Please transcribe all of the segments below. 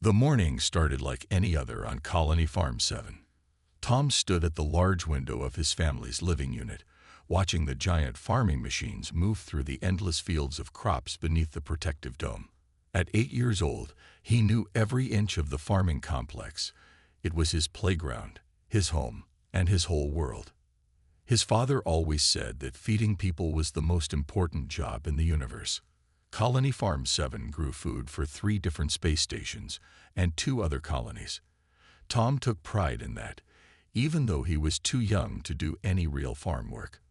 The morning started like any other on Colony Farm 7. Tom stood at the large window of his family's living unit, watching the giant farming machines move through the endless fields of crops beneath the protective dome. At 8 years old, he knew every inch of the farming complex. It was his playground, his home, and his whole world. His father always said that feeding people was the most important job in the universe. Colony Farm 7 grew food for 3 different space stations and 2 other colonies. Tom took pride in that, even though he was too young to do any real farm work.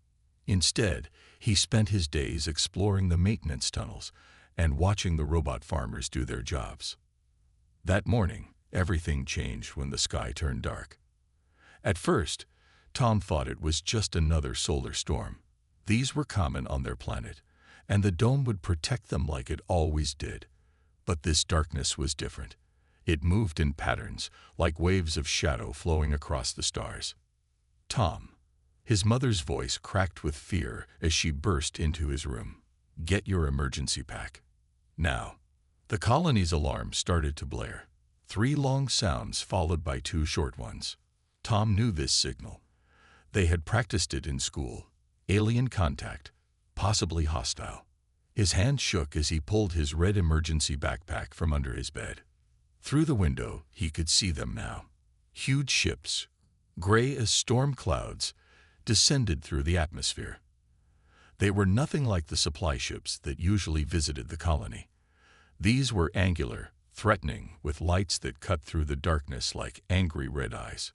Instead, he spent his days exploring the maintenance tunnels and watching the robot farmers do their jobs. That morning, everything changed when the sky turned dark. At first, Tom thought it was just another solar storm. These were common on their planet, and the dome would protect them like it always did. But this darkness was different. It moved in patterns, like waves of shadow flowing across the stars. Tom. His mother's voice cracked with fear as she burst into his room. "Get your emergency pack. Now." The colony's alarm started to blare. 3 long sounds followed by 2 short ones. Tom knew this signal. They had practiced it in school. Alien contact, possibly hostile. His hand shook as he pulled his red emergency backpack from under his bed. Through the window, he could see them now. Huge ships, gray as storm clouds, descended through the atmosphere. They were nothing like the supply ships that usually visited the colony. These were angular, threatening, with lights that cut through the darkness like angry red eyes.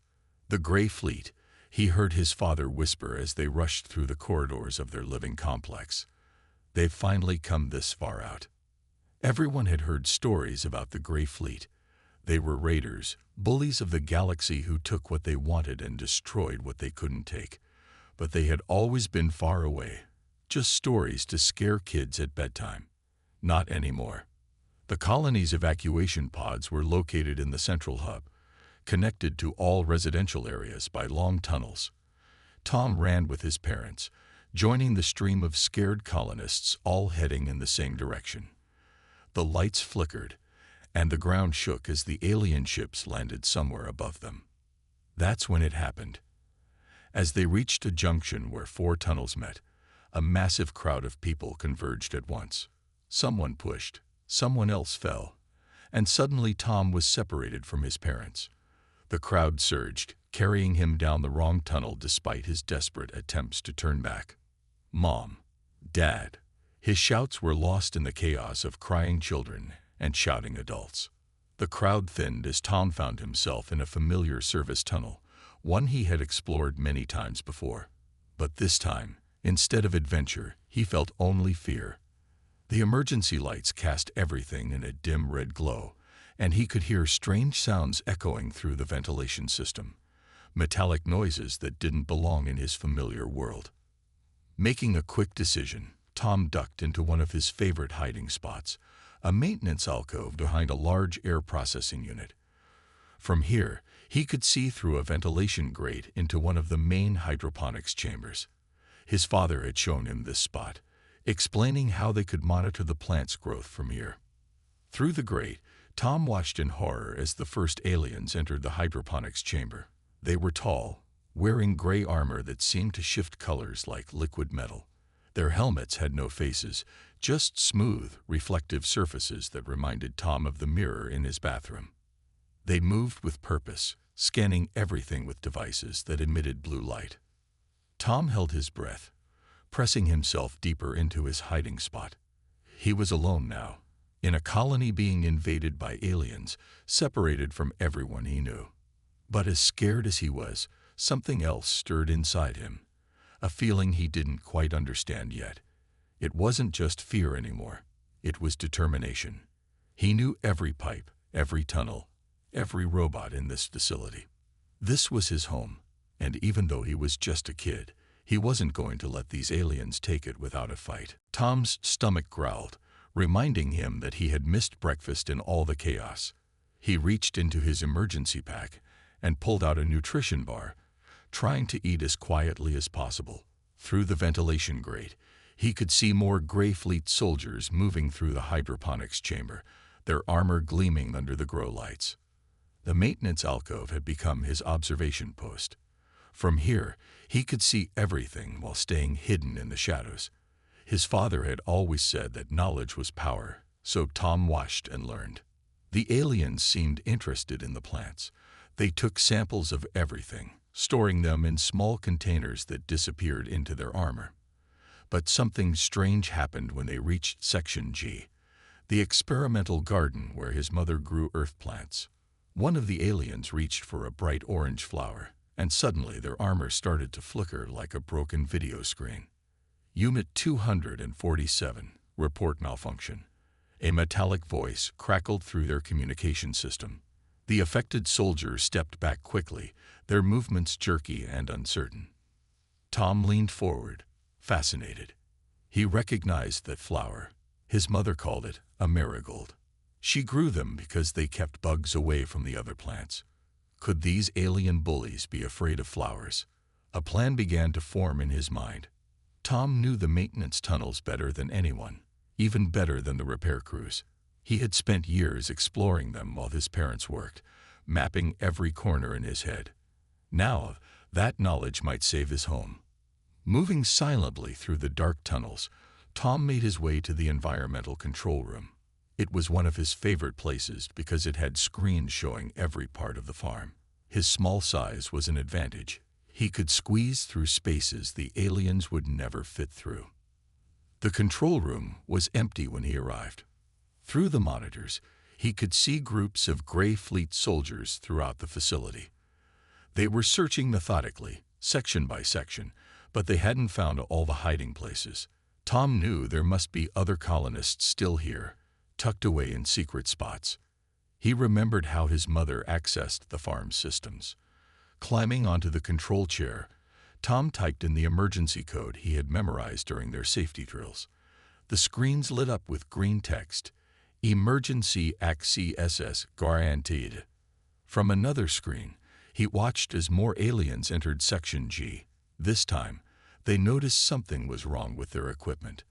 The gray fleet, he heard his father whisper as they rushed through the corridors of their living complex. They've finally come this far out. Everyone had heard stories about the gray fleet. They were raiders, bullies of the galaxy who took what they wanted and destroyed what they couldn't take. But they had always been far away, just stories to scare kids at bedtime. Not anymore. The colony's evacuation pods were located in the central hub, connected to all residential areas by long tunnels. Tom ran with his parents, joining the stream of scared colonists all heading in the same direction. The lights flickered, and the ground shook as the alien ships landed somewhere above them. That's when it happened. As they reached a junction where 4 tunnels met, a massive crowd of people converged at once. Someone pushed, someone else fell, and suddenly Tom was separated from his parents. The crowd surged, carrying him down the wrong tunnel despite his desperate attempts to turn back. "Mom! Dad!" His shouts were lost in the chaos of crying children and shouting adults. The crowd thinned as Tom found himself in a familiar service tunnel, one he had explored many times before. But this time, instead of adventure, he felt only fear. The emergency lights cast everything in a dim red glow, and he could hear strange sounds echoing through the ventilation system, metallic noises that didn't belong in his familiar world. Making a quick decision, Tom ducked into one of his favorite hiding spots, a maintenance alcove behind a large air processing unit. From here, he could see through a ventilation grate into one of the main hydroponics chambers. His father had shown him this spot, explaining how they could monitor the plant's growth from here. Through the grate, Tom watched in horror as the first aliens entered the hydroponics chamber. They were tall, wearing gray armor that seemed to shift colors like liquid metal. Their helmets had no faces, just smooth, reflective surfaces that reminded Tom of the mirror in his bathroom. They moved with purpose, scanning everything with devices that emitted blue light. Tom held his breath, pressing himself deeper into his hiding spot. He was alone now, in a colony being invaded by aliens, separated from everyone he knew. But as scared as he was, something else stirred inside him, a feeling he didn't quite understand yet. It wasn't just fear anymore. It was determination. He knew every pipe, every tunnel, every robot in this facility. This was his home, and even though he was just a kid, he wasn't going to let these aliens take it without a fight. Tom's stomach growled, reminding him that he had missed breakfast in all the chaos. He reached into his emergency pack and pulled out a nutrition bar, trying to eat as quietly as possible. Through the ventilation grate, he could see more Gray Fleet soldiers moving through the hydroponics chamber, their armor gleaming under the grow lights. The maintenance alcove had become his observation post. From here, he could see everything while staying hidden in the shadows. His father had always said that knowledge was power, so Tom watched and learned. The aliens seemed interested in the plants. They took samples of everything, storing them in small containers that disappeared into their armor. But something strange happened when they reached Section G, the experimental garden where his mother grew earth plants. One of the aliens reached for a bright orange flower, and suddenly their armor started to flicker like a broken video screen. Unit 247, report malfunction. A metallic voice crackled through their communication system. The affected soldiers stepped back quickly, their movements jerky and uncertain. Tom leaned forward, fascinated. He recognized that flower. His mother called it a marigold. She grew them because they kept bugs away from the other plants. Could these alien bullies be afraid of flowers? A plan began to form in his mind. Tom knew the maintenance tunnels better than anyone, even better than the repair crews. He had spent years exploring them while his parents worked, mapping every corner in his head. Now, that knowledge might save his home. Moving silently through the dark tunnels, Tom made his way to the environmental control room. It was one of his favorite places because it had screens showing every part of the farm. His small size was an advantage. He could squeeze through spaces the aliens would never fit through. The control room was empty when he arrived. Through the monitors, he could see groups of Gray Fleet soldiers throughout the facility. They were searching methodically, section by section, but they hadn't found all the hiding places. Tom knew there must be other colonists still here, tucked away in secret spots. He remembered how his mother accessed the farm's systems. Climbing onto the control chair, Tom typed in the emergency code he had memorized during their safety drills. The screens lit up with green text, "Emergency access guaranteed." From another screen, he watched as more aliens entered Section G. This time, they noticed something was wrong with their equipment.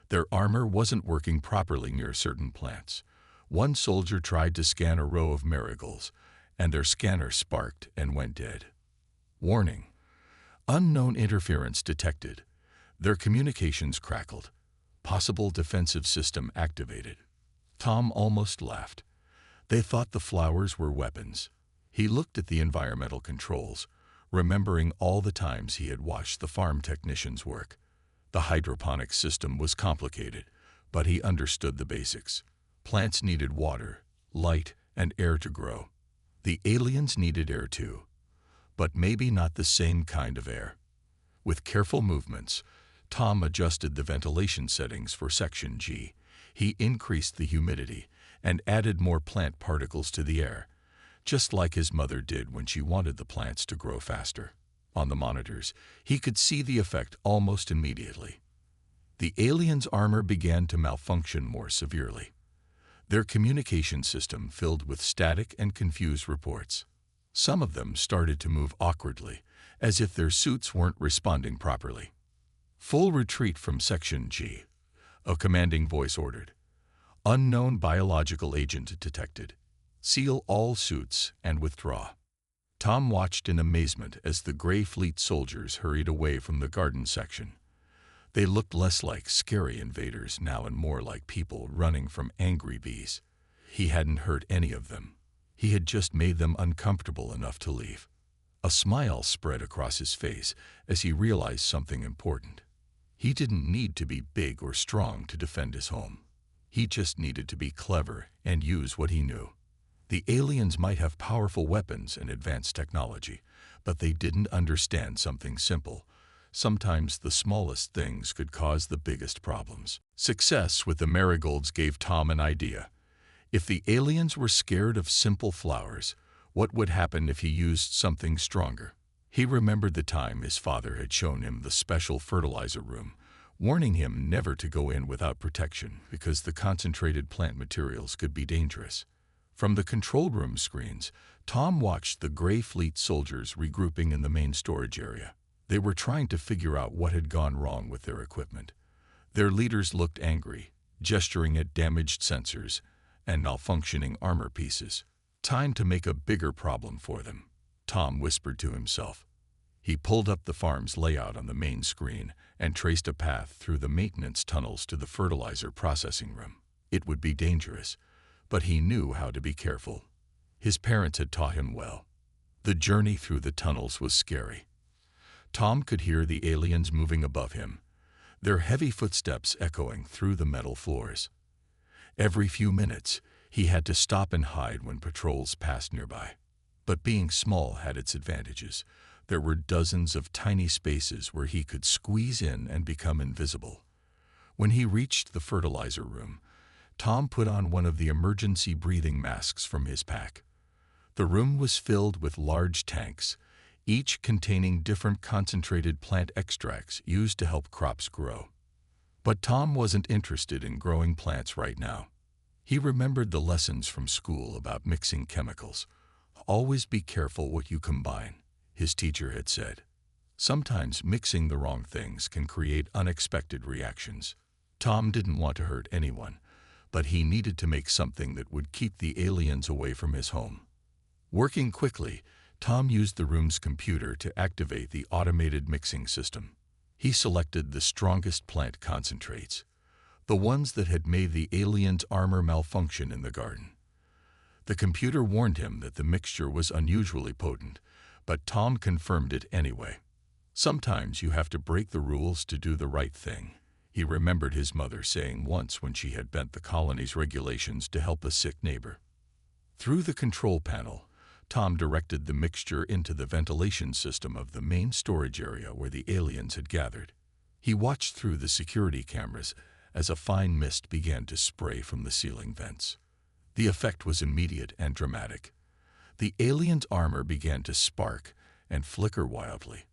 Their armor wasn't working properly near certain plants. One soldier tried to scan a row of marigolds, and their scanner sparked and went dead. Warning: unknown interference detected. Their communications crackled. Possible defensive system activated. Tom almost laughed. They thought the flowers were weapons. He looked at the environmental controls, remembering all the times he had watched the farm technicians work. The hydroponics system was complicated, but he understood the basics. Plants needed water, light, and air to grow. The aliens needed air too, but maybe not the same kind of air. With careful movements, Tom adjusted the ventilation settings for Section G. He increased the humidity and added more plant particles to the air, just like his mother did when she wanted the plants to grow faster. On the monitors, he could see the effect almost immediately. The aliens' armor began to malfunction more severely. Their communication system filled with static and confused reports. Some of them started to move awkwardly, as if their suits weren't responding properly. Full retreat from Section G, a commanding voice ordered. Unknown biological agent detected. Seal all suits and withdraw. Tom watched in amazement as the Gray Fleet soldiers hurried away from the garden section. They looked less like scary invaders now and more like people running from angry bees. He hadn't hurt any of them. He had just made them uncomfortable enough to leave. A smile spread across his face as he realized something important. He didn't need to be big or strong to defend his home. He just needed to be clever and use what he knew. The aliens might have powerful weapons and advanced technology, but they didn't understand something simple. Sometimes the smallest things could cause the biggest problems. Success with the marigolds gave Tom an idea. If the aliens were scared of simple flowers, what would happen if he used something stronger? He remembered the time his father had shown him the special fertilizer room, warning him never to go in without protection because the concentrated plant materials could be dangerous. From the control room screens, Tom watched the Gray Fleet soldiers regrouping in the main storage area. They were trying to figure out what had gone wrong with their equipment. Their leaders looked angry, gesturing at damaged sensors, and malfunctioning armor pieces. Time to make a bigger problem for them, Tom whispered to himself. He pulled up the farm's layout on the main screen and traced a path through the maintenance tunnels to the fertilizer processing room. It would be dangerous, but he knew how to be careful. His parents had taught him well. The journey through the tunnels was scary. Tom could hear the aliens moving above him, their heavy footsteps echoing through the metal floors. Every few minutes, he had to stop and hide when patrols passed nearby. But being small had its advantages. There were dozens of tiny spaces where he could squeeze in and become invisible. When he reached the fertilizer room, Tom put on one of the emergency breathing masks from his pack. The room was filled with large tanks, each containing different concentrated plant extracts used to help crops grow. But Tom wasn't interested in growing plants right now. He remembered the lessons from school about mixing chemicals. Always be careful what you combine, his teacher had said. Sometimes mixing the wrong things can create unexpected reactions. Tom didn't want to hurt anyone, but he needed to make something that would keep the aliens away from his home. Working quickly, Tom used the room's computer to activate the automated mixing system. He selected the strongest plant concentrates, the ones that had made the aliens' armor malfunction in the garden. The computer warned him that the mixture was unusually potent, but Tom confirmed it anyway. Sometimes you have to break the rules to do the right thing, he remembered his mother saying once when she had bent the colony's regulations to help a sick neighbor. Through the control panel, Tom directed the mixture into the ventilation system of the main storage area where the aliens had gathered. He watched through the security cameras as a fine mist began to spray from the ceiling vents. The effect was immediate and dramatic. The aliens' armor began to spark and flicker wildly,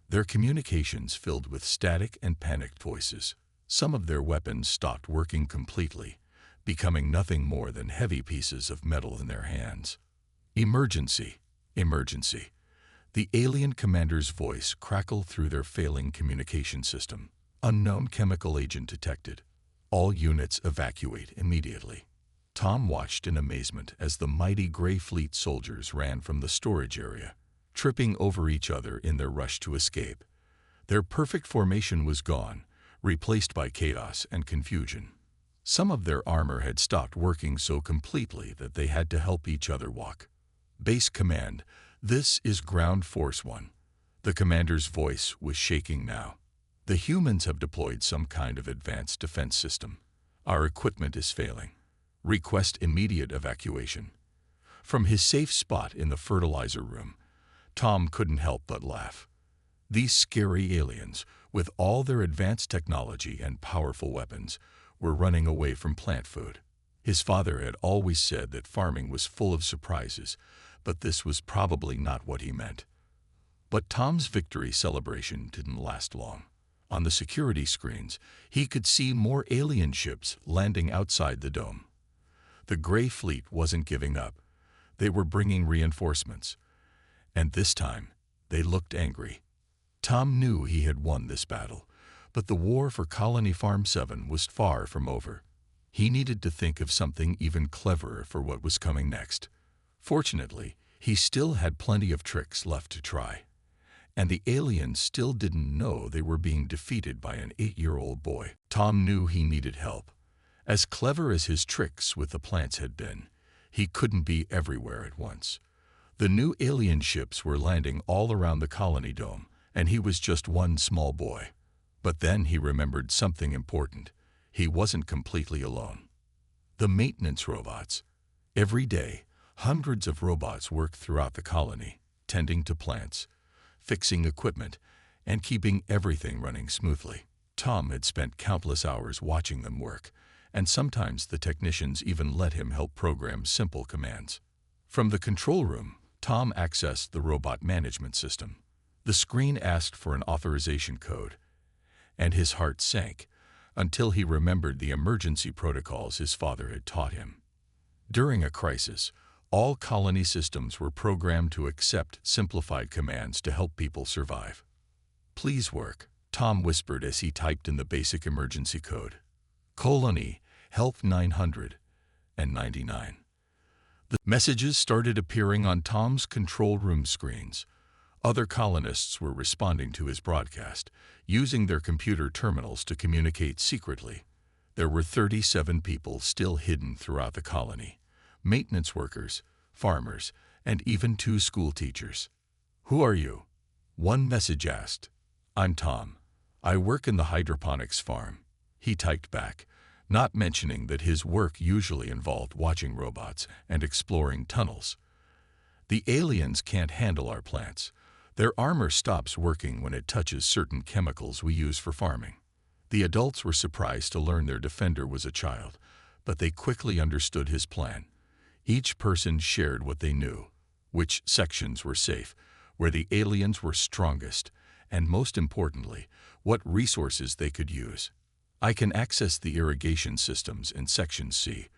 their communications filled with static and panicked voices. Some of their weapons stopped working completely, becoming nothing more than heavy pieces of metal in their hands. Emergency! Emergency! The alien commander's voice crackled through their failing communication system. Unknown chemical agent detected. All units evacuate immediately. Tom watched in amazement as the mighty Gray Fleet soldiers ran from the storage area, tripping over each other in their rush to escape. Their perfect formation was gone, replaced by chaos and confusion. Some of their armor had stopped working so completely that they had to help each other walk. Base command, this is Ground Force 1. The commander's voice was shaking now. The humans have deployed some kind of advanced defense system. Our equipment is failing. Request immediate evacuation. From his safe spot in the fertilizer room, Tom couldn't help but laugh. These scary aliens, with all their advanced technology and powerful weapons, were running away from plant food. His father had always said that farming was full of surprises, but this was probably not what he meant. But Tom's victory celebration didn't last long. On the security screens, he could see more alien ships landing outside the dome. The Gray Fleet wasn't giving up. They were bringing reinforcements. And this time, they looked angry. Tom knew he had won this battle, but the war for Colony Farm 7 was far from over. He needed to think of something even cleverer for what was coming next. Fortunately, he still had plenty of tricks left to try. And the aliens still didn't know they were being defeated by an 8-year-old boy. Tom knew he needed help. As clever as his tricks with the plants had been, he couldn't be everywhere at once. The new alien ships were landing all around the colony dome, and he was just one small boy. But then he remembered something important. He wasn't completely alone. The maintenance robots. Every day, hundreds of robots worked throughout the colony, tending to plants, fixing equipment, and keeping everything running smoothly. Tom had spent countless hours watching them work, and sometimes the technicians even let him help program simple commands. From the control room, Tom accessed the robot management system. The screen asked for an authorization code, and his heart sank until he remembered the emergency protocols his father had taught him. During a crisis, all colony systems were programmed to accept simplified commands to help people survive. "Please work," Tom whispered as he typed in the basic emergency code. "Colony, help 900. and 99. The messages started appearing on Tom's control room screens. Other colonists were responding to his broadcast, using their computer terminals to communicate secretly. There were 37 people still hidden throughout the colony: maintenance workers, farmers, and even 2 school teachers. "Who are you?" one message asked. "I'm Tom. I work in the hydroponics farm," he typed back, not mentioning that his work usually involved watching robots and exploring tunnels. "The aliens can't handle our plants. Their armor stops working when it touches certain chemicals we use for farming." The adults were surprised to learn their defender was a child, but they quickly understood his plan. Each person shared what they knew, which sections were safe, where the aliens were strongest, and most importantly, what resources they could use. "I can access the irrigation systems in Section C,"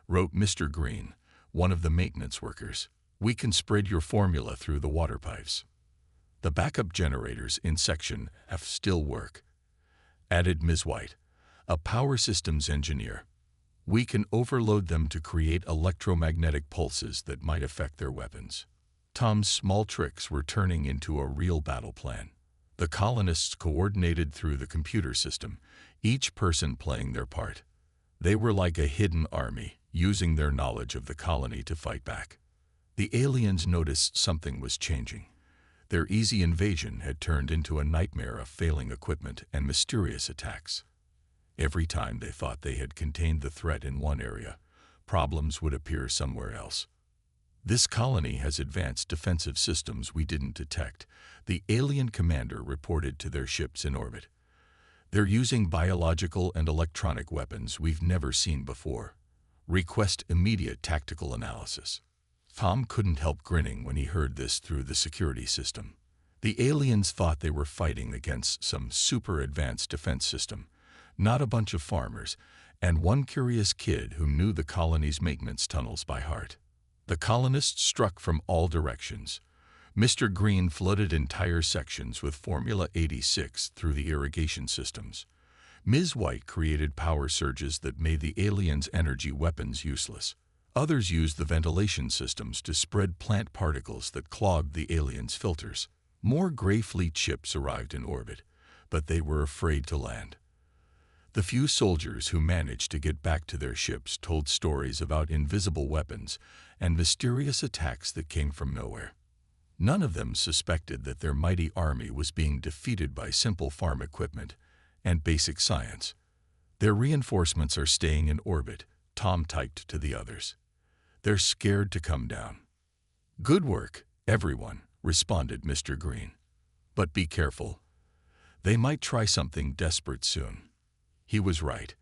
wrote Mr. Green, one of the maintenance workers. "We can spread your formula through the water pipes." "The backup generators in Section F still work," added Ms. White, a power systems engineer. "We can overload them to create electromagnetic pulses that might affect their weapons." Tom's small tricks were turning into a real battle plan. The colonists coordinated through the computer system, each person playing their part. They were like a hidden army, using their knowledge of the colony to fight back. The aliens noticed something was changing. Their easy invasion had turned into a nightmare of failing equipment and mysterious attacks. Every time they thought they had contained the threat in one area, problems would appear somewhere else. "This colony has advanced defensive systems we didn't detect," the alien commander reported to their ships in orbit. "They're using biological and electronic weapons we've never seen before. Request immediate tactical analysis." Tom couldn't help grinning when he heard this through the security system. The aliens thought they were fighting against some super advanced defense system, not a bunch of farmers, and one curious kid who knew the colony's maintenance tunnels by heart. The colonists struck from all directions. Mr. Green flooded entire sections with Formula 86 through the irrigation systems. Ms. White created power surges that made the aliens' energy weapons useless. Others used the ventilation systems to spread plant particles that clogged the aliens' filters. More Gray Fleet ships arrived in orbit, but they were afraid to land. The few soldiers who managed to get back to their ships told stories about invisible weapons and mysterious attacks that came from nowhere. None of them suspected that their mighty army was being defeated by simple farm equipment and basic science. "Their reinforcements are staying in orbit," Tom typed to the others. "They're scared to come down." "Good work, everyone," responded Mr. Green. "But be careful. They might try something desperate soon." He was right.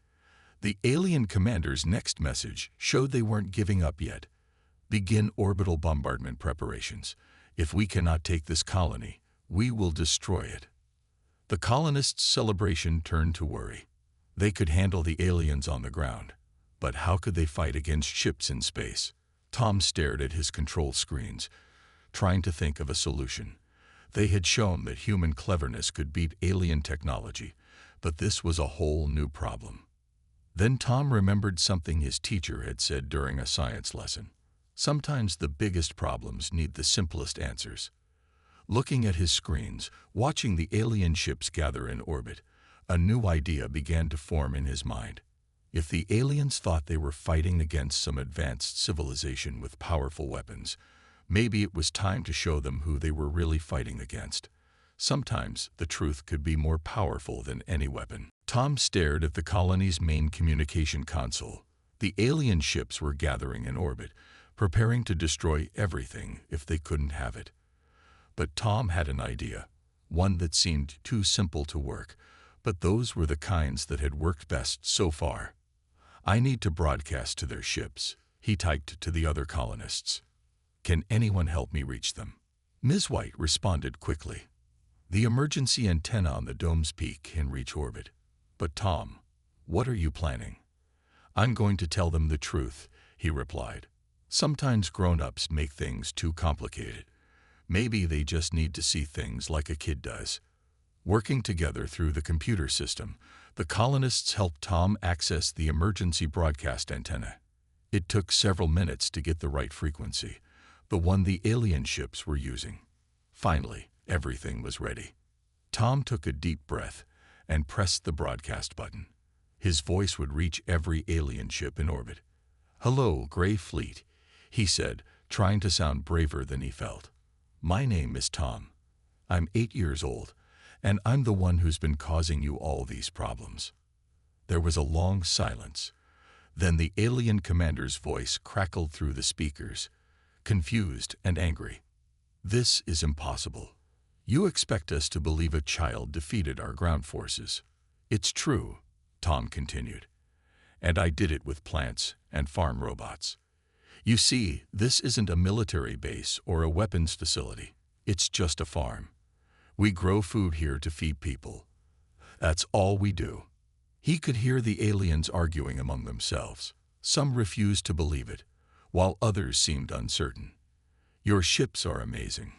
The alien commander's next message showed they weren't giving up yet. "Begin orbital bombardment preparations. If we cannot take this colony, we will destroy it." The colonists' celebration turned to worry. They could handle the aliens on the ground, but how could they fight against ships in space? Tom stared at his control screens, trying to think of a solution. They had shown that human cleverness could beat alien technology, but this was a whole new problem. Then Tom remembered something his teacher had said during a science lesson. Sometimes the biggest problems need the simplest answers. Looking at his screens, watching the alien ships gather in orbit, a new idea began to form in his mind. If the aliens thought they were fighting against some advanced civilization with powerful weapons, maybe it was time to show them who they were really fighting against. Sometimes the truth could be more powerful than any weapon. Tom stared at the colony's main communication console. The alien ships were gathering in orbit, preparing to destroy everything if they couldn't have it. But Tom had an idea, one that seemed too simple to work, but those were the kinds that had worked best so far. "I need to broadcast to their ships," he typed to the other colonists. "Can anyone help me reach them?" Ms. White responded quickly. "The emergency antenna on the dome's peak can reach orbit. But Tom, what are you planning?" "I'm going to tell them the truth," he replied. "Sometimes grown-ups make things too complicated. Maybe they just need to see things like a kid does." Working together through the computer system, the colonists helped Tom access the emergency broadcast antenna. It took several minutes to get the right frequency, the one the alien ships were using. Finally, everything was ready. Tom took a deep breath and pressed the broadcast button. His voice would reach every alien ship in orbit. "Hello, Gray Fleet," he said, trying to sound braver than he felt. "My name is Tom. I'm 8 years old, and I'm the one who's been causing you all these problems." There was a long silence. Then the alien commander's voice crackled through the speakers, confused and angry. "This is impossible. You expect us to believe a child defeated our ground forces. It's true," Tom continued. "And I did it with plants and farm robots. You see, this isn't a military base or a weapons facility. It's just a farm. We grow food here to feed people. That's all we do." He could hear the aliens arguing among themselves. Some refused to believe it, while others seemed uncertain. "Your ships are amazing,"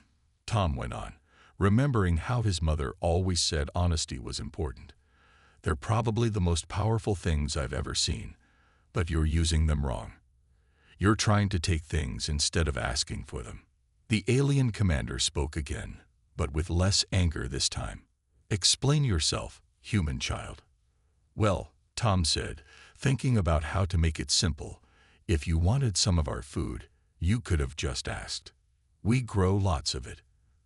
Tom went on, remembering how his mother always said honesty was important. "They're probably the most powerful things I've ever seen, but you're using them wrong. You're trying to take things instead of asking for them." The alien commander spoke again, but with less anger this time. "Explain yourself, human child." "Well," Tom said, thinking about how to make it simple, "if you wanted some of our food, you could have just asked. We grow lots of it.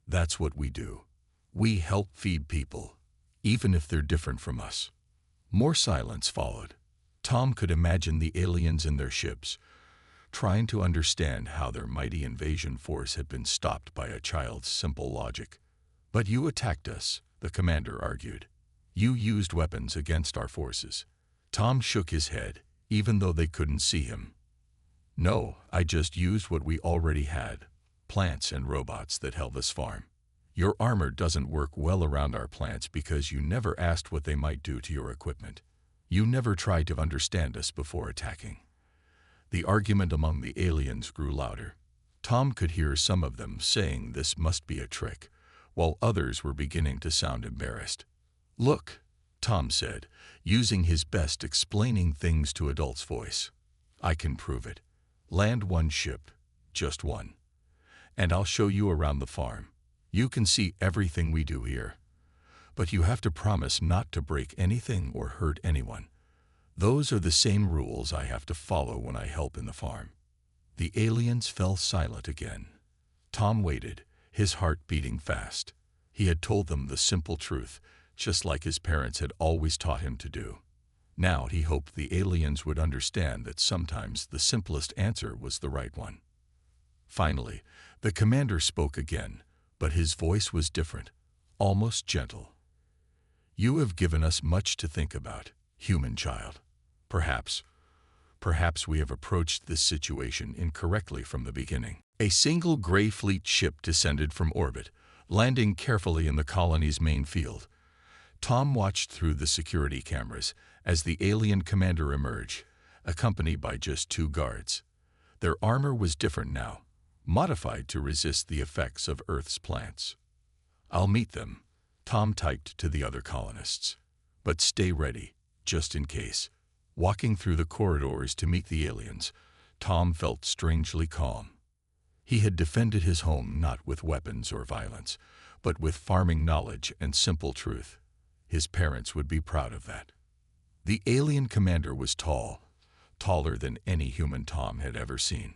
That's what we do. We help feed people, even if they're different from us." More silence followed. Tom could imagine the aliens in their ships, trying to understand how their mighty invasion force had been stopped by a child's simple logic. "But you attacked us," the commander argued. "You used weapons against our forces." Tom shook his head, even though they couldn't see him. "No, I just used what we already had, plants and robots that help us farm. Your armor doesn't work well around our plants because you never asked what they might do to your equipment. You never tried to understand us before attacking." The argument among the aliens grew louder. Tom could hear some of them saying this must be a trick, while others were beginning to sound embarrassed. "Look," Tom said, using his best explaining things to adults' voice. "I can prove it. Land one ship, just one. And I'll show you around the farm. You can see everything we do here. But you have to promise not to break anything or hurt anyone. Those are the same rules I have to follow when I help in the farm." The aliens fell silent again. Tom waited, his heart beating fast. He had told them the simple truth, just like his parents had always taught him to do. Now he hoped the aliens would understand that sometimes the simplest answer was the right one. Finally, the commander spoke again, but his voice was different, almost gentle. "You have given us much to think about, human child. Perhaps we have approached this situation incorrectly from the beginning." A single Gray Fleet ship descended from orbit, landing carefully in the colony's main field. Tom watched through the security cameras as the alien commander emerged, accompanied by just 2 guards. Their armor was different now, modified to resist the effects of Earth's plants. "I'll meet them," Tom typed to the other colonists. "But stay ready, just in case." Walking through the corridors to meet the aliens, Tom felt strangely calm. He had defended his home not with weapons or violence, but with farming knowledge and simple truth. His parents would be proud of that. The alien commander was tall, taller than any human Tom had ever seen.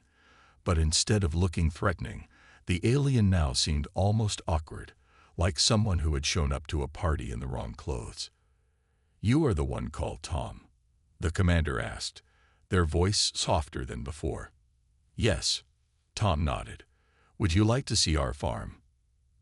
But instead of looking threatening, the alien now seemed almost awkward, like someone who had shown up to a party in the wrong clothes. "You are the one called Tom?" the commander asked, their voice softer than before. "Yes," Tom nodded. "Would you like to see our farm?"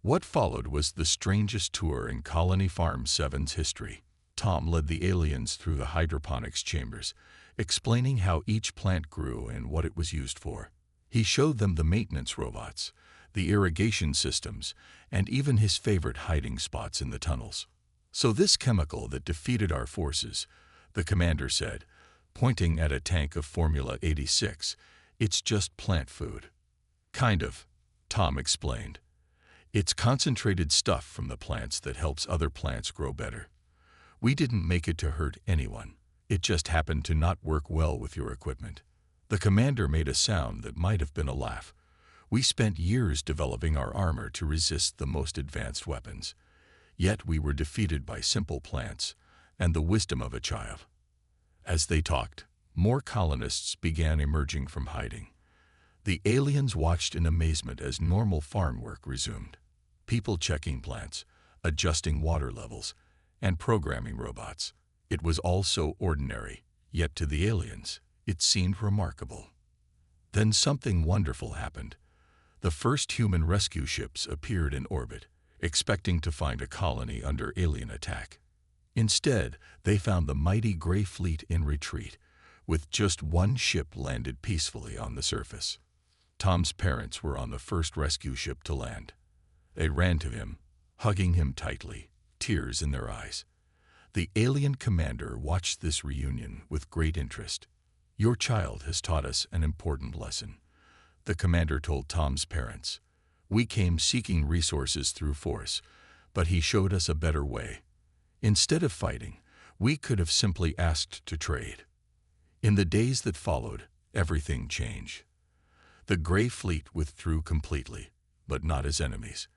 What followed was the strangest tour in Colony Farm 7's history. Tom led the aliens through the hydroponics chambers, explaining how each plant grew and what it was used for. He showed them the maintenance robots, the irrigation systems, and even his favorite hiding spots in the tunnels. "So this chemical that defeated our forces," the commander said, pointing at a tank of Formula 86, "it's just plant food." "Kind of," Tom explained. "It's concentrated stuff from the plants that helps other plants grow better. We didn't make it to hurt anyone. It just happened to not work well with your equipment. The commander made a sound that might have been a laugh. We spent years developing our armor to resist the most advanced weapons. Yet we were defeated by simple plants and the wisdom of a child. As they talked, more colonists began emerging from hiding. The aliens watched in amazement as normal farm work resumed. People checking plants, adjusting water levels, and programming robots. It was all so ordinary, yet to the aliens, it seemed remarkable. Then something wonderful happened. The first human rescue ships appeared in orbit, expecting to find a colony under alien attack. Instead, they found the mighty Gray Fleet in retreat, with just one ship landed peacefully on the surface. Tom's parents were on the first rescue ship to land. They ran to him, hugging him tightly, tears in their eyes. The alien commander watched this reunion with great interest. "Your child has taught us an important lesson," the commander told Tom's parents. "We came seeking resources through force, but he showed us a better way. Instead of fighting, we could have simply asked to trade." In the days that followed, everything changed. The Gray Fleet withdrew completely, but not as enemies.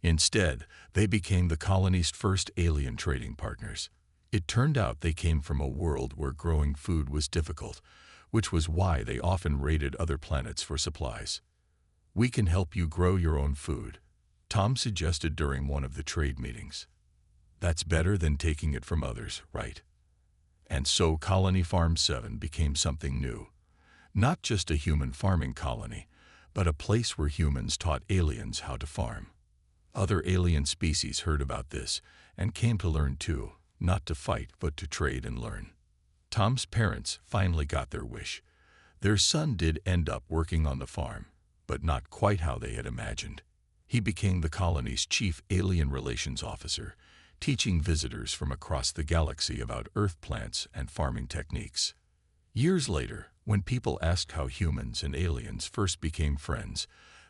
Instead, they became the colony's first alien trading partners. It turned out they came from a world where growing food was difficult, which was why they often raided other planets for supplies. "We can help you grow your own food," Tom suggested during one of the trade meetings. "That's better than taking it from others, right?" And so Colony Farm 7 became something new. Not just a human farming colony, but a place where humans taught aliens how to farm. Other alien species heard about this and came to learn too, not to fight but to trade and learn. Tom's parents finally got their wish. Their son did end up working on the farm, but not quite how they had imagined. He became the colony's chief alien relations officer, teaching visitors from across the galaxy about Earth plants and farming techniques. Years later, when people asked how humans and aliens first became friends,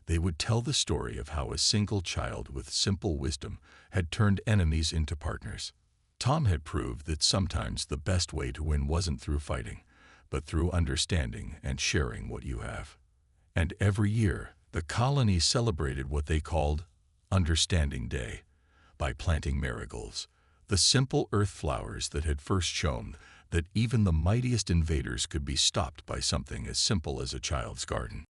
they would tell the story of how a single child with simple wisdom had turned enemies into partners. Tom had proved that sometimes the best way to win wasn't through fighting, but through understanding and sharing what you have. And every year, the colony celebrated what they called Understanding Day by planting marigolds, the simple earth flowers that had first shown that even the mightiest invaders could be stopped by something as simple as a child's garden.